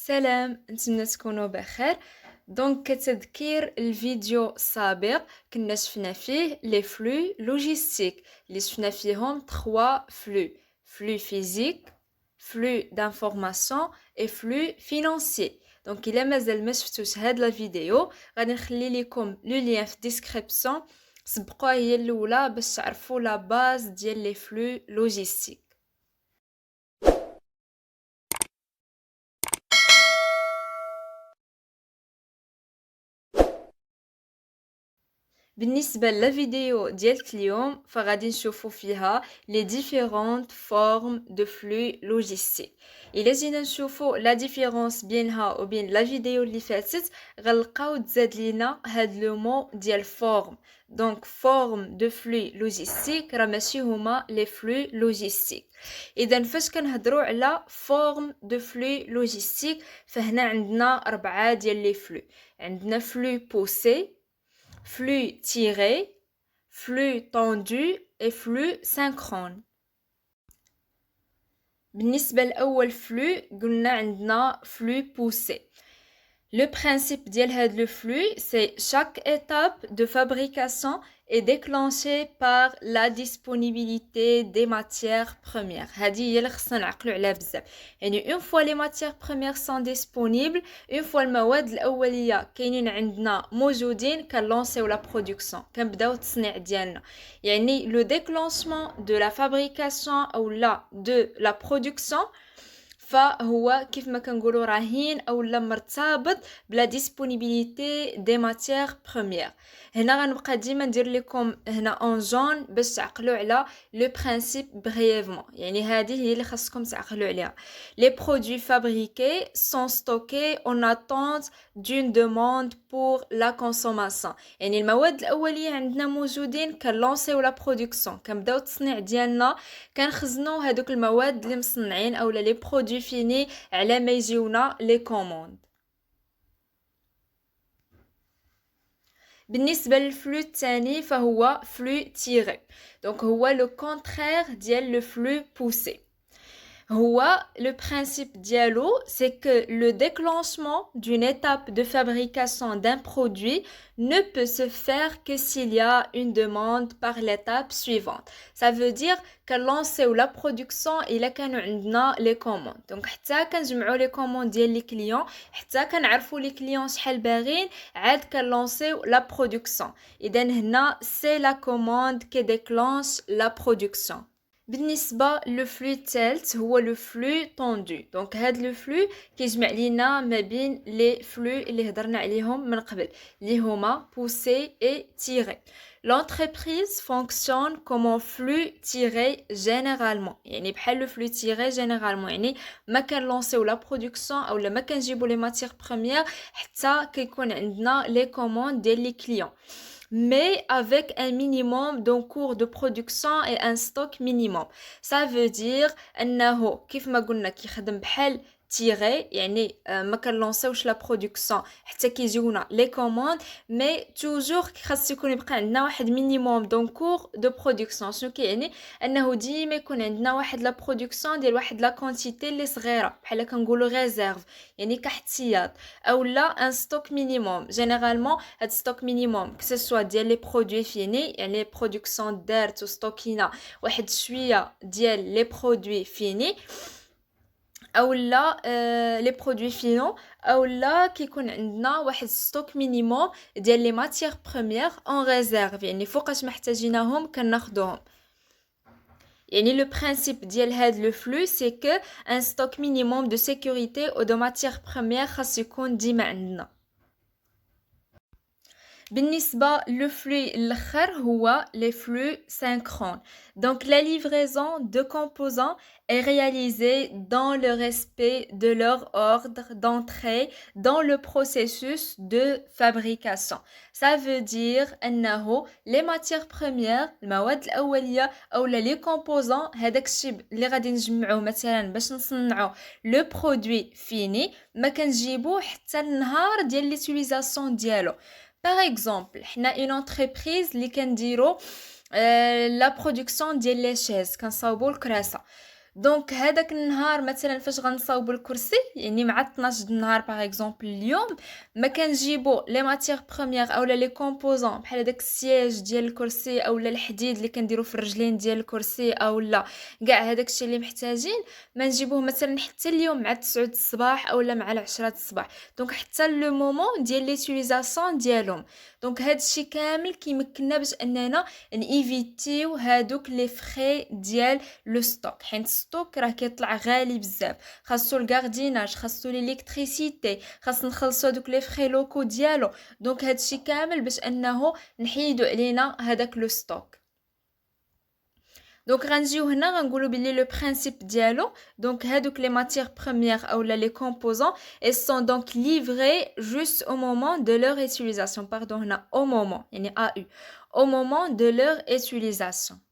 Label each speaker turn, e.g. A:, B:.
A: سلام، نتمنى تكونوا بخير. دونك كتذكير الفيديو السابق كنا شفنا فيه لي فلو لوجيستيك اللي شفنا فيهم 3 فلو فيزيك، فلو دانفورماسيون اي فلو فينانسيي. دونك الا مازال ما شفتوش هاد لا فيديو غادي نخلي لكم لو لين في الديسكريبسيون، سبقوها هي الاولى باش تعرفوا لا باز ديال لي فلو لوجيستيك. بالنسبة للفيديو ديال اليوم فغادي نشوفو فيها les différentes formes de flux logistique. إلا جينا نشوفو لا ديفيرونس بينها وبين لا فيديو اللي فاتت غنلقاو تزاد لينا هاد لو مو ديال فورم. دونك فورم دو فلو لوجيستيك راه ماشي هما لي فلو لوجيستيك. اذا فاش كنهضروا على فورم دو فلو لوجيستيك فهنا عندنا 4 ديال لي فلو. عندنا فلو بوسي، flux tiré, flux tendu et flux synchrone. بالنسبة لأول flux قلنا عندنا flux poussé. Le principe ديال هاد le flux, c'est chaque étape de fabrication est déclenchée par la disponibilité des matières premières. هذه هي اللي خصنا نعقلوا عليها بزاف. يعني une fois les matières premières sont disponibles, une fois المواد الأولية كاينين عندنا موجودين كنلونسيو la production، كنبداو التصنيع ديالنا. يعني le déclenchement de la fabrication أو لا de la production فهو كيف ما كنقولوا راهين اولا مرتبط بلا ديسپونيبيليتي دي ماتيير بروميير. هنا غنبقى ديما ندير لكم هنا اون جون باش تعقلوا على لو برينسيپ بريفمون. يعني هذه هي اللي خاصكم تعقلوا عليها. لي برودوي فابريكي سون ستوكي اون اتونت دون دوموند بور لا كونسوماسيون. يعني المواد الاوليه عندنا موجودين كنلونسيو لا برودكسيون، كنبداو التصنيع ديالنا، كنخزنوا هذوك المواد اللي مصنعين اولا لي برودوي فيني على ما يجيونا لي كوموند. بالنسبه للفلو الثاني فهو فلو تيري. دونك هو لو كونترير ديال لو فلو بوسي. Le principe dialo, c'est que le déclenchement d'une étape de fabrication d'un produit ne peut se faire que s'il y a une demande par l'étape suivante. Ça veut dire que lancer la production il a كانوا les commandes. Donc حتى كنجمعوا les commandes ديال les clients، حتى كنعرفوا les clients شحال باغين، عاد كنلونسيو la production. إذا هنا c'est la commande qui déclenche la production. بالنسبة للفلو الثالث هو لو فلو طوندو. دونك هاد لو فلو كيجمع لينا ما بين لي فلو اللي هضرنا عليهم من قبل اللي هما بوسي اي تيري. L'entreprise fonctionne comme un flux tiré généralement. يعني بحال لو فلو تيري généralement، يعني ما كنلونسيو لا برودكسيون اولا ما كنجيبو لي ماتيير بروميير حتى كيكون عندنا لي كوموند ديال لي كليون، mais avec un minimum d'un cours de production et un stock minimum. Ça veut dire أنه كيف ما قلنا كيخدم بحال تيري، يعني ما كنلونسيوش لا برودكسيون حتى كيجيونا لي كوموند، مي توجور خاص يكون يبقى عندنا واحد مينيموم دون كور دو برودكسيون. شنو كيعني؟ انه ديما يكون عندنا واحد لا برودكسيون ديال واحد لا كونتيتي اللي صغيره بحال كنقولوا ريزيرف، يعني كاحتياط، اولا ان ستوك مينيموم. جينيرالمون هاد ستوك مينيموم كسوا ديال لي برودوي فيني، يعني لي برودكسيون دارت وستوكينا واحد شويه ديال لي برودوي فيني، اولا لي برودوي فينو، اولا كيكون عندنا واحد ستوك مينيموم ديال لي ماتيير بروميير اون ريزيرف، يعني فوقاش محتاجينهم كناخذوهم. يعني لو برينسيپ ديال هاد لو فلو سي كو ان ستوك مينيموم دو سيكوريتي او دو ماتيير بروميير خاص يكون ديما عندنا. بالنسبة للفلو الاخر هو les flux synchrones. Donc la livraison de composants est réalisée dans le respect de leur ordre d'entrée dans le processus de fabrication. Ça veut dire أنه les matières premières المواد الأولية أو les composants هذاك الشيء اللي غادي نجمعوه مثلا باش نصنعو le produit fini ما كنجيبوه حتى النهار ديال ليتيليزاسيون ديالو. Par exemple, حنا une entreprise اللي كنديرو la production ديال les chaises كنصاوبو الكراسة. دونك هذاك النهار مثلا فاش غنصاوبوا الكرسي يعني مع 12 د النهار باغ اكزومبل اليوم ما كنجيبوا لي ماتيغ بروميير اولا لي كومبوزون بحال هذاك السياج ديال الكرسي اولا الحديد اللي كنديروا في الرجلين ديال الكرسي اولا كاع هذاك الشيء اللي محتاجين ما نجيبوه مثلا حتى اليوم مع 9 د الصباح اولا مع 10 د الصباح دونك حتى لو مومون ديال ليتيليزاسيون ديالهم دونك هذا الشيء كامل كيمكننا باش اننا نيفيتيو هادوك لي فري ديال لو ستوك حيت ستوك راه كيطلع غالي بزاف خاصو الغارديناج خاصو الالكتريسيتي خاص نخلصو دوك لي فري لوكو ديالو دونك هادشي كامل باش انه نحيدو علينا هذاك لو ستوك دونك غنجيو هنا غنقولوا بلي لو برينسيپ ديالو دونك هادوك لي ماتيير بروميير اولا لي كومبوزون et sont donc livrés juste au moment de leur utilisation pardon هنا au moment يعني au moment de leur utilisation